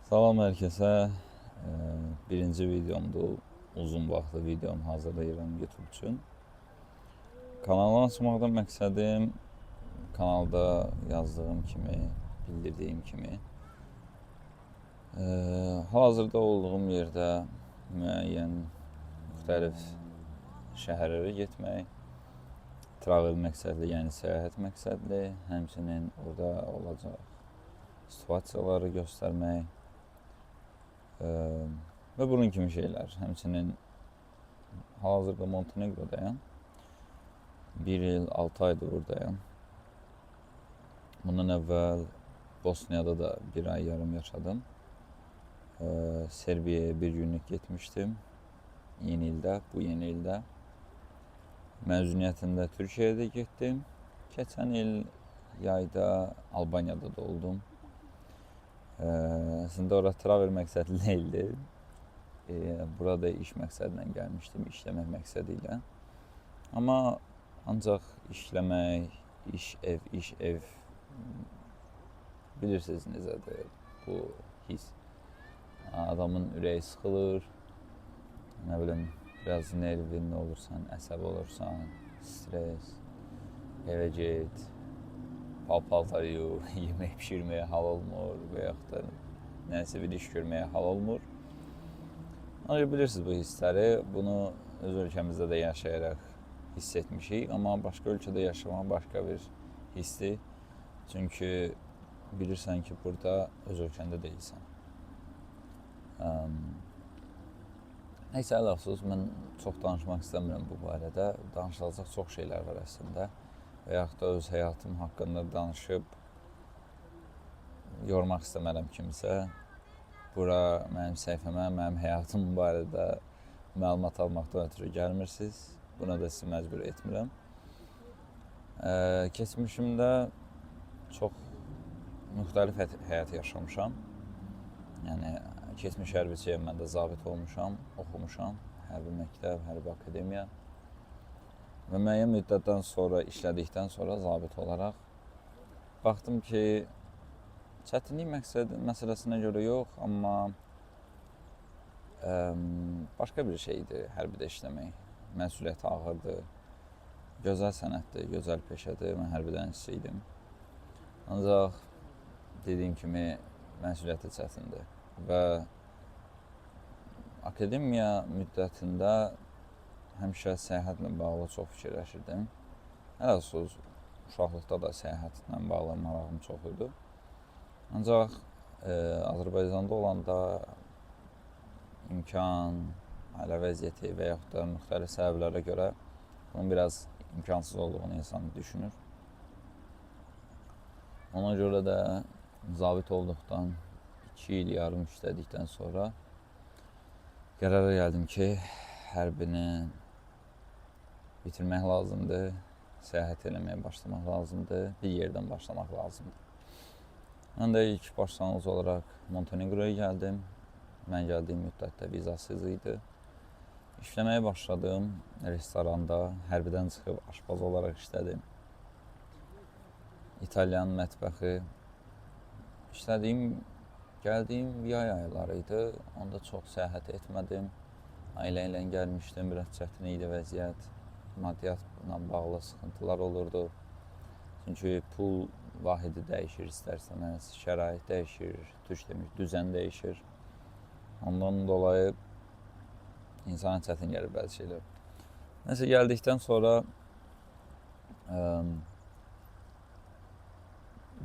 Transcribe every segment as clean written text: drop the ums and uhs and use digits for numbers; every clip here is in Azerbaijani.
Salam hər kəsə. Birinci videomdur. Uzun vaxtlı videom hazırlayıram YouTube üçün. Kanalı açmaqdan məqsədim kanalda yazdığım kimi, bildirdiyim kimi hal-hazırda olduğum yerdə müəyyən müxtəlif şəhərlərə getmək, travel məqsədli, yəni səyahət məqsədli, həmçinin orada olacaq situasiyaları göstərmək və bunun kimi şeylər. Həmçinin hal-hazırda Montenegrodayam. 1 il 6 aydır buradayam. Bundan əvvəl Bosniyada da 1 ay yarım yaşadım. Serbiyaya 1 günlük getmişdim. Yeni ildə, bu yeni ildə. Məzuniyyətində Türkiyədə getdim. Keçən il yayda Albaniyada da oldum. Əslində ora travel məqsədli deyildi. Burada iş məqsədlə gəlmişdim, işləmək məqsədi ilə. Amma ancaq işləmək, iş ev, bilirsiniz necədir bu his. Adamın ürəyi sıxılır, nə bilim, biraz nervin olursan, əsəbi olursan, stres, evə get, paltar yu, yemək pişirməyə hal olmur və yaxud da nəsə bir iş görməyə hal olmur. Ancaq bilirsiniz bu hissləri, bunu öz ölkəmizdə də yaşayaraq hiss etmişik, amma başqa ölkədə yaşamaq başqa bir hissdir. Çünki bilirsən ki, burada öz ölkəndə deyilsən. Nəysə, əl-əfsus, mən çox danışmaq istəmirəm bu barədə. Danışılacaq çox şeylər var əslində. Və yaxud da öz həyatım haqqında danışıb yormaq istəmərəm kimsə. Bura mənim səhifəmə, mənim həyatım barədə məlumat almaqdan ötürü gəlmirsiniz. Buna da sizi məcbur etmirəm. Keçmişimdə çox müxtəlif həyat yaşamışam. Yəni, keçmiş hərbiçiyəm, mən də zabit olmuşam, oxumuşam. Hərbi məktəb, hərbi akademiya. Və müəyyən müddətdən sonra, işlədikdən sonra zabit olaraq baxdım ki, çətinlik məsələsinə görə yox, amma başqa bir şeydir hərbidə işləmək. Məsuliyyəti ağırdır, gözəl sənətdir, gözəl peşədir, mən hərbidən istəyirdim. Ancaq dediyim kimi məsuliyyəti çətindir və akademiya müddətində həmişə səyahətlə bağlı çox fikirləşirdim. Ələlxüsus, uşaqlıqda da səyahətlə bağlı marağım çox idi. Ancaq Azərbaycanda olanda imkan, ailə vəziyyəti və yaxud da müxtəlif səbəblərə görə bunun biraz imkansız olduğunu insan düşünür. Ona görə də zabit olduqdan 2 il yarım işlədikdən sonra qərara gəldim ki, hərbini bitirmək lazımdır, səyahət eləməyə başlamaq lazımdır, bir yerdən başlamaq lazımdır. Mən də ilk başlanğıc olaraq Montenegroya gəldim. Mən gəldiyim müddətdə vizasız idi. İşləməyə başladım restoranda, hərbidən çıxıb aşpaz olaraq işlədim. İtalyan mətbəxi işlədiyim, gəldiyim yay ayları idi. Onda çox səyahət etmədim. Ailə ilə gəlmişdim, biraz çətin idi vəziyyət. Maddiyyatla bağlı sıxıntılar olurdu. Çünki pul vahidi dəyişir istərsəniz, şərait dəyişir, düzən dəyişir. Ondan dolayı insana çətin gəlir bəzi şeylər. Nəsə, gəldikdən sonra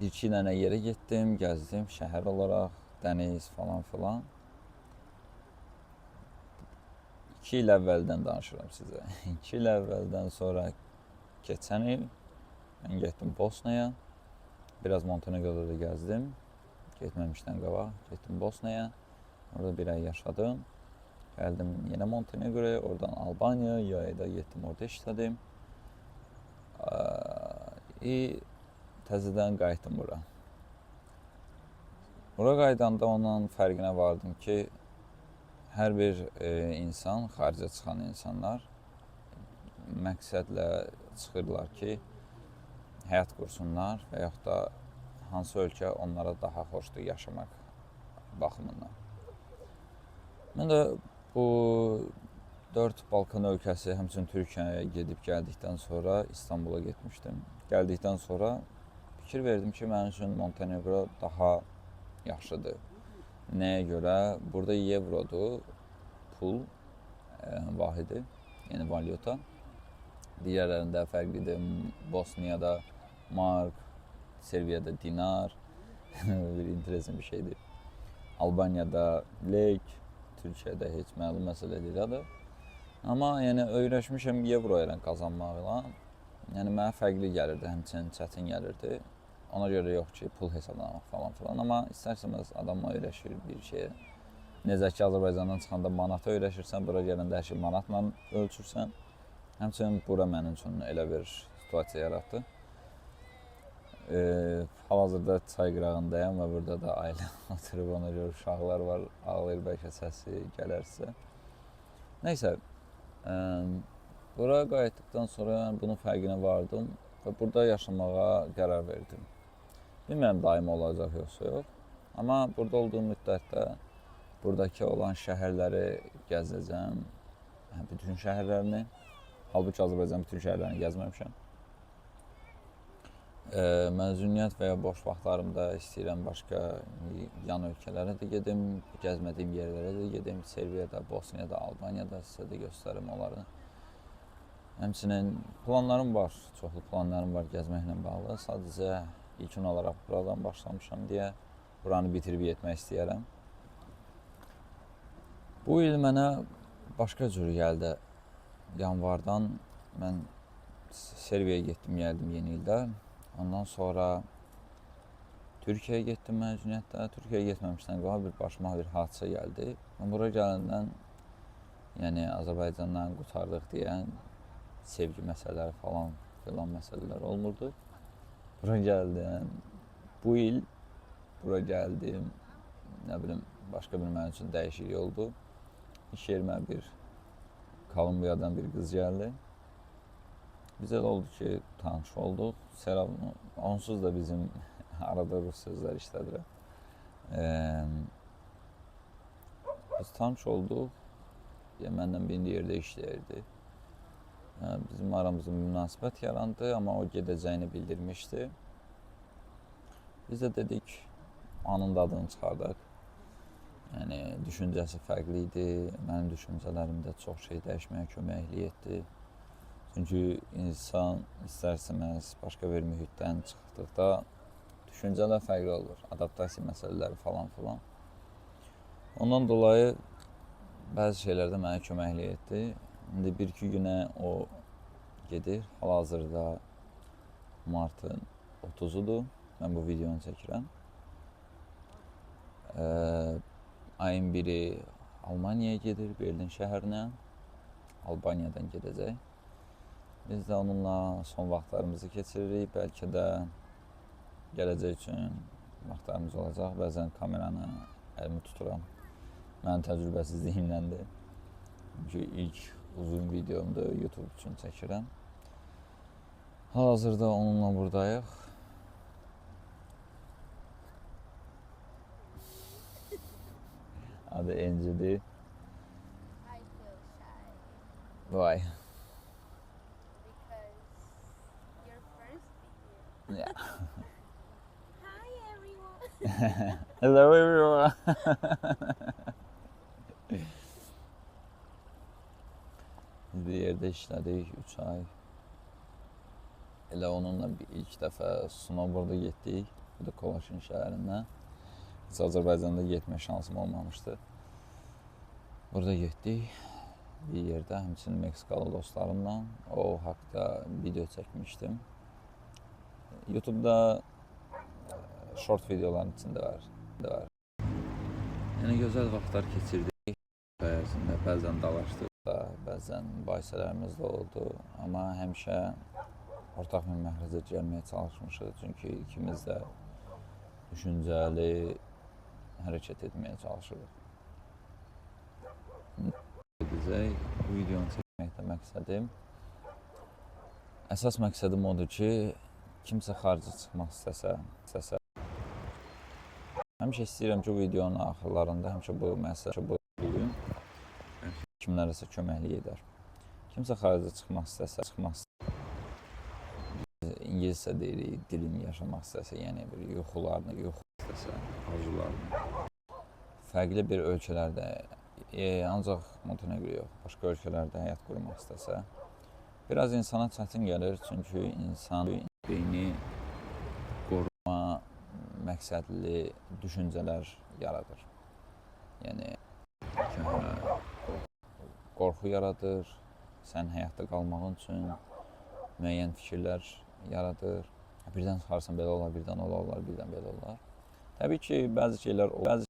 1-2 dənə yerə getdim, gəzdim, şəhər olaraq, dəniz falan filan. 2 il əvvəldən danışıram sizə. 2 il əvvəldən sonra keçən il mən getdim Bosnaya. Biraz Montenegroda da gəzdim. Getməmişdən qabaq getdim Bosnaya. Orada 1 ay yaşadım. Gəldim yenə Montenegroya, oradan Albaniyaya, yayda getdim, orada işlədim. Təzədən qayıtdım bura. Bura qayıdanda onun fərqinə vardım ki, hər bir insan, xaricə çıxan insanlar məqsədlə çıxırlar ki, həyat qursunlar və yaxud da hansı ölkə onlara daha xoşdur yaşamaq baxımından. Mən də bu 4 Balkan ölkəsi, həmçinin Türkiyəyə gedib gəldikdən sonra İstanbula getmişdim. Gəldikdən sonra fikir verdim ki, mənim üçün Montenegro daha yaxşıdır. Nəyə görə? Burada evrodur, pul vahidi, yəni valyuta. Digərlərində fərqlidir. Bosniyada mark, Serbiyada dinar, bir interesant bir şeydir. Albaniyada lek, Türkiyədə heç məlum məsələ deyil. Amma yəni öyrəşmişəm evro ilə qazanmaqla. Yəni mənə fərqli gəlirdi, həmçinin çətin gəlirdi. Ona görə yox ki, pul hesablamaq falan filan. Amma istərsəməz adam öyrəşir bir şeyə. Necə ki, Azərbaycandan çıxanda manata öyrəşirsən, bura gələndə hər şey manatla ölçürsən. Həmçinin bura mənim üçün elə bir situasiya yaratdı. Hal-hazırda çay qırağındayım və burada da ailə oturub, ona görə uşaqlar var, ağlayır, bəlkə səsi gələrsə. Nəysə, bura qayıtdıqdan sonra bunun fərqinə vardım və burada yaşamağa qərar verdim. Bilmirəm daim olacaq yoxsa yox, amma burada olduğum müddətdə buradakı olan şəhərləri gəzəcəm, bütün şəhərlərini. Halbuki Azərbaycan bütün şəhərlərini gəzməmişəm. Məzuniyyət və ya boş vaxtlarımda istəyirəm başqa yan ölkələrə də gedim, gəzmədiyim yerlərə də gedim. Serbiyada, Bosniyada, Albaniyada sizə də göstərim onları. Həmçinin planlarım var, çoxlu planlarım var gəzməklə bağlı. Sadəcə ilkin olaraq buradan başlamışam deyə buranı bitirib getmək istəyərəm. Bu il mənə başqa cür gəldi. Yanvardan mən Serbiyaya getdim, gəldim yeni ildə. Ondan sonra Türkiyəyə getdim məzuniyyətdə. Türkiyəyə getməmişdən qabaq bir başıma bir hadisə gəldi. Mən bura gələndən, yəni Azərbaycandan qurtardıq deyən sevgi məsələləri falan filan məsələlər olmurdu. Bura gəldim. Bu il bura gəldim. Nə bilim, başqa bir mənim üçün dəyişiklik oldu. İş yerimə bir Kolumbiyadan bir qız gəldi. Biz elə oldu ki, tanış olduq. Onsuz da bizim arada rus sözlər işlədirəm. Biz tanış olduq. Məndən bir yerdə işləyirdi. Bizim aramızda münasibət yarandı, amma o gedəcəyini bildirmişdi. Biz də dedik, anın dadını çıxardaq. Yəni, düşüncəsi fərqli idi. Mənim düşüncələrimdə çox şey dəyişməyə köməklik etdi. Çünki insan istər-istəməz başqa bir mühitdən çıxdıqda düşüncələr fərqli olur. Adaptasiya məsələləri falan filan. Ondan dolayı bəzi şeylərdə mənə köməklik etdi. İndi 1-2 günə o gedir. Hal-hazırda martın 30-udur. Mən bu videonu çəkirəm. Ayın 1-i Almaniyaya gedir, Berlin şəhərinə. Albaniyadan gedəcək. Biz də onunla son vaxtlarımızı keçiririk. Bəlkə də gələcək üçün vaxtlarımız olacaq. Bəzən kameranı əlimi tuturam. Mənim təcrübəsizliyimdəndir. Çünki ilk uzun videomda YouTube üçün çəkirəm. Hal-hazırda onunla buradayıq. Adı Enci'dir. Why? Yeah. Hi everyone. Hello everyone. Biz bir yerdə işlədik 3 ay. Elə onunla ilk dəfə snowboarda getdik. Bu da Kolaşin şəhərində. Heç Azərbaycanda getmə şansım olmamışdı. Burada getdik. Bir yerdə, həmçinin Meksikalı dostlarımla o haqda video çəkmişdim. YouTube'da short videoların içində var. Yəni gözəl vaxtlar keçirdik. Ərzində bəzən dalaşdıq da, bəzən mübahisələrimiz də oldu. Amma həmişə ortaq bir məxrəcə gəlməyə çalışmışıq. Çünki ikimiz də düşüncəli hərəkət etməyə çalışırıq. Bu videonu çəkməkdə məqsədim, əsas məqsədim odur ki, kimsə xarici çıxmaq istəsə, Həmişə istəyirəm ki, videonun axırlarında həmişə bu məsələ bu bugün kimlərəsə köməklik edər. Kimsə xaricə çıxmaq istəsə, ingiliscə deyirik, dilini yaşamaq istəsə, yəni bir yuxularını istəsə, arzularını. Fərqli bir ölkələrdə, ancaq Montenegro yox, başqa ölkələrdə həyat qurmaq istəsə, biraz insana çətin gəlir, çünki insan beyni qoruma məqsədli düşüncələr yaradır. Yəni, qorxu yaradır, sən həyatda qalmağın üçün müəyyən fikirlər yaradır. Birdən çıxarsan belə olar, birdən olar, birdən belə olar. Təbii ki, bəzi şeylər olur.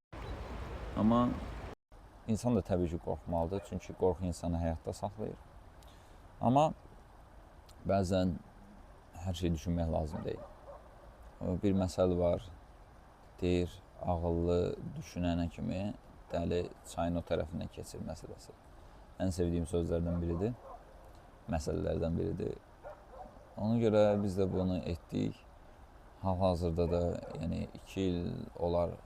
Amma insan da təbii ki, qorxmalıdır, çünki qorxu insanı həyatda saxlayır. Amma bəzən hər şey düşünmək lazım deyil. Bir məsəl var, deyir, ağıllı düşünənə kimi dəli çayın o tərəfindən keçir məsələsi. Ən sevdiyim sözlərdən biridir, məsələlərdən biridir. Ona görə biz də bunu etdik. Hal-hazırda da, yəni 2 il olar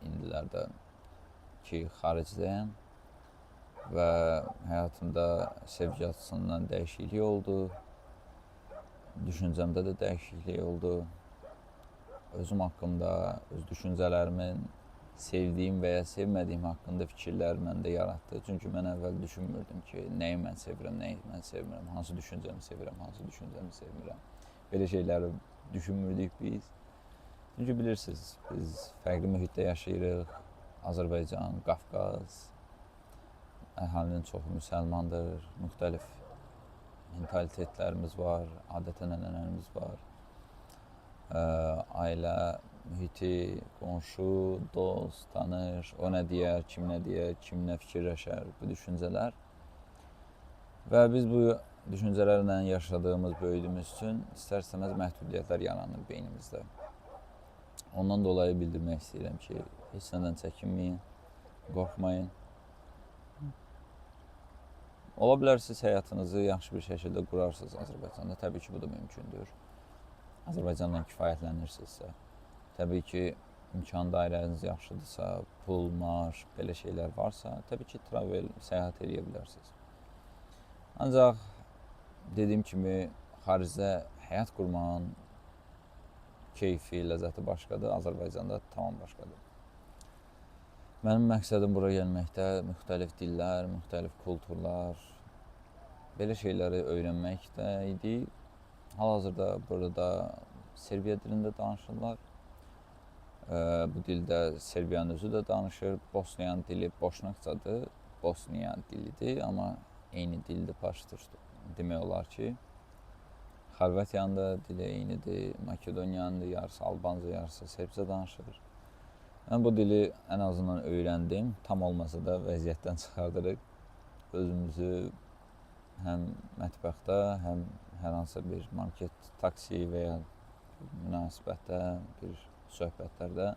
indilərdə ki, xaricdəyəm və həyatımda sevgi açısından dəyişiklik oldu. Düşüncəmdə də dəyişiklik oldu. Özüm haqqında, öz düşüncələrimin, sevdiyim və ya sevmədiyim haqqında fikirlər məndə yaratdı. Çünki mən əvvəl düşünmürdüm ki, nəyi mən sevirəm, nəyi mən sevmirəm, hansı düşüncəmi sevirəm, hansı düşüncəmi sevmirəm. Belə şeyləri düşünmürdük biz. Çünki bilirsiniz, biz fərqli mühitdə yaşayırıq. Azərbaycan, Qafqaz, əhalinin çoxu müsəlmandır, müxtəlif mentalitetlərimiz var, adət-ənənələrimiz var. Ailə mühiti, qonşu, dost, tanış, o nə deyər, kim nə fikirləşər, bu düşüncələr. Və biz bu düşüncələrlə yaşadığımız, böyüdüyümüz üçün istər-istəməz məhdudiyyətlər yaranır beynimizdə. Ondan dolayı bildirmək istəyirəm ki, heç nədən çəkinməyin, qorxmayın. Ola bilər siz həyatınızı yaxşı bir şəkildə qurarsınız Azərbaycanda, təbii ki, bu da mümkündür. Azərbaycanla kifayətlənirsinizsə, təbii ki, imkan dairəniz yaxşıdırsa, pul, maaş, belə şeylər varsa, təbii ki, səyahət edə bilərsiniz. Ancaq dediyim kimi, xaricdə həyat qurmağın keyfi, ləzzəti başqadır, Azərbaycanda tamam başqadır. Mənim məqsədim bura gəlməkdə müxtəlif dillər, müxtəlif kulturlar, belə şeyləri öyrənməkdə idi. Hal-hazırda burada Serbiya dilində danışırlar. Bu dildə Serbiyanın özü də danışır. Bosniyan dili boşnaqcadır, Bosniyan dilidir, amma eyni dildir, paştır demək olar ki. Xorvatiyanın da dili eynidir, Makedoniyanın da yarısı albanca, yarısı serbcə danışır. Mən bu dili ən azından öyrəndim, tam olmasa da vəziyyətdən çıxardırıq. Özümüzü həm mətbəxdə, həm hər hansı bir market, taksi və ya münasibətdə, bir söhbətlərdə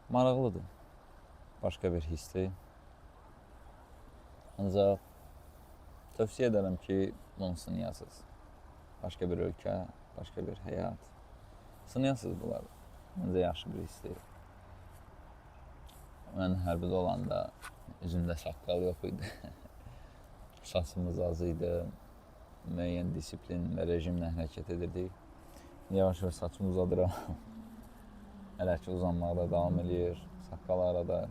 maraqlıdır, başqa bir hissdir. Ancaq tövsiyə edərəm ki, bunu sınayasınız. Başqa bir ölkə, başqa bir həyat. Sınayasınız bunları. Məncə yaxşı bir hissdir. Mən hərbidə olanda üzümdə saqqal yox idi. Saçımız az idi. Müəyyən disiplin və rejimlə hərəkət edirdik. Yavaş-yavaş saçımı uzadıram. Hələ ki uzanmaqda davam edir. Saqqal arada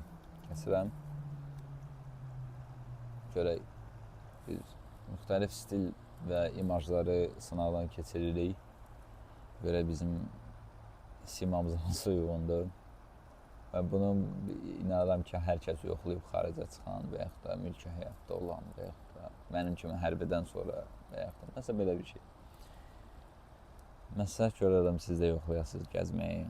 kəsirəm. Görək, biz müxtəlif stil və imajları sınaqdan keçiririk. Görə bizim simamız hansı uyğundur. Və bunu inanıram ki, hər kəs yoxlayıb xaricə çıxan və yaxud da mülki həyatda olan və yaxud da mənim kimi hərbidən sonra və yaxud da məsələ belə bir şey. Məsləhət görərəm siz də yoxlayasınız gəzməyi.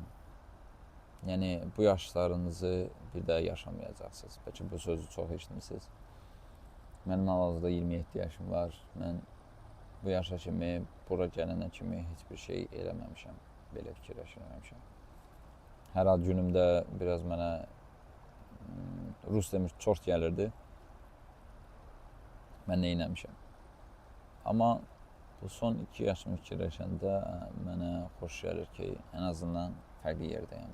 Yəni, bu yaşlarınızı bir də yaşamayacaqsınız. Bəlkə bu sözü çox eşitmişsiniz. Mənim hal-hazırda 27 yaşım var. Mən bu yaşa kimi, bura gələnə kimi heç bir şey eləməmişəm. Belə fikirləşməmişəm. Hər ad günümdə biraz mənə rus demiş çort gəlirdi. Mən nə eləmişəm. Amma Bu son 2 yaşımı fikirləşəndə mənə xoş gəlir ki, ən azından fərqli yerdəyəm.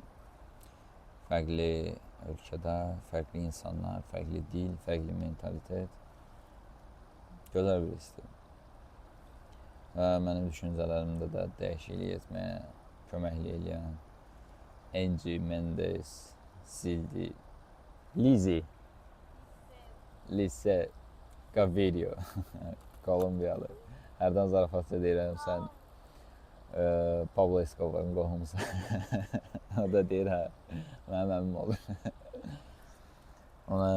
Fərqli ölkədə, fərqli insanlar, fərqli dil, fərqli mentalitet. Gözəl bir hissdir. Və mənim düşüncələrimdə də dəyişiklik etməyə köməklik eləyən Angie Mendes, Sildi, Lizzie, Lise Gavirio, Kolumbiyalı. Hərdən zarafatca deyirəm, sən Pablo Escobar'ın qohumusan. O da deyir, hə, mənim əmim olur. Ona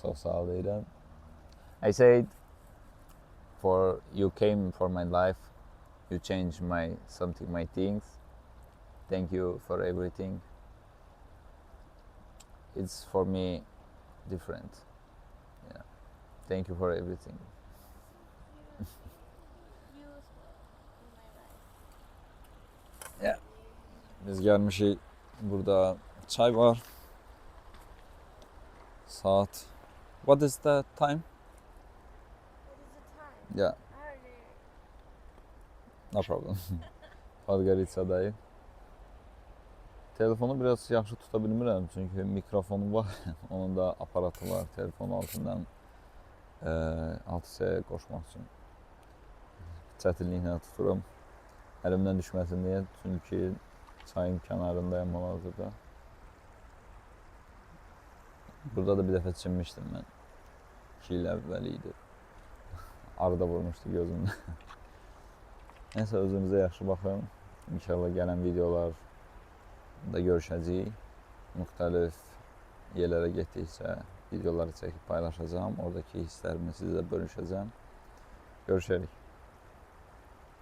çox sağ ol deyirəm. I said, you came for my life, you changed my things. Thank you for everything. It's for me different. Yeah. Thank you for everything. Useful in my life. Yeah. Biz gəlmişik, burada çay var. Saat. What is the time? What is the time? Yeah, Early. no problem. Podgoritsa'dayım. Telefonu biraz yaxşı tuta bilmirəm çünki mikrofonu var, onun da aparatı var. Telefon altından altıya qoşmaq üçün çətinliklə tuturam. Əlimdən düşməsin deyə, çünki çayın kənarındayım hal-hazırda. Burada da bir dəfə çinmişdim mən. 2 il əvvəl idi. Arıda vurmuşdu gözümdə. Nəysə, özünüzə yaxşı baxın. İnşallah gələn videolar da görüşəcəyik. Müxtəlif yerlərə getdikcə videoları çəkib paylaşacağım. Oradakı hisslərimi sizlə bölüşəcəm. Görüşərik.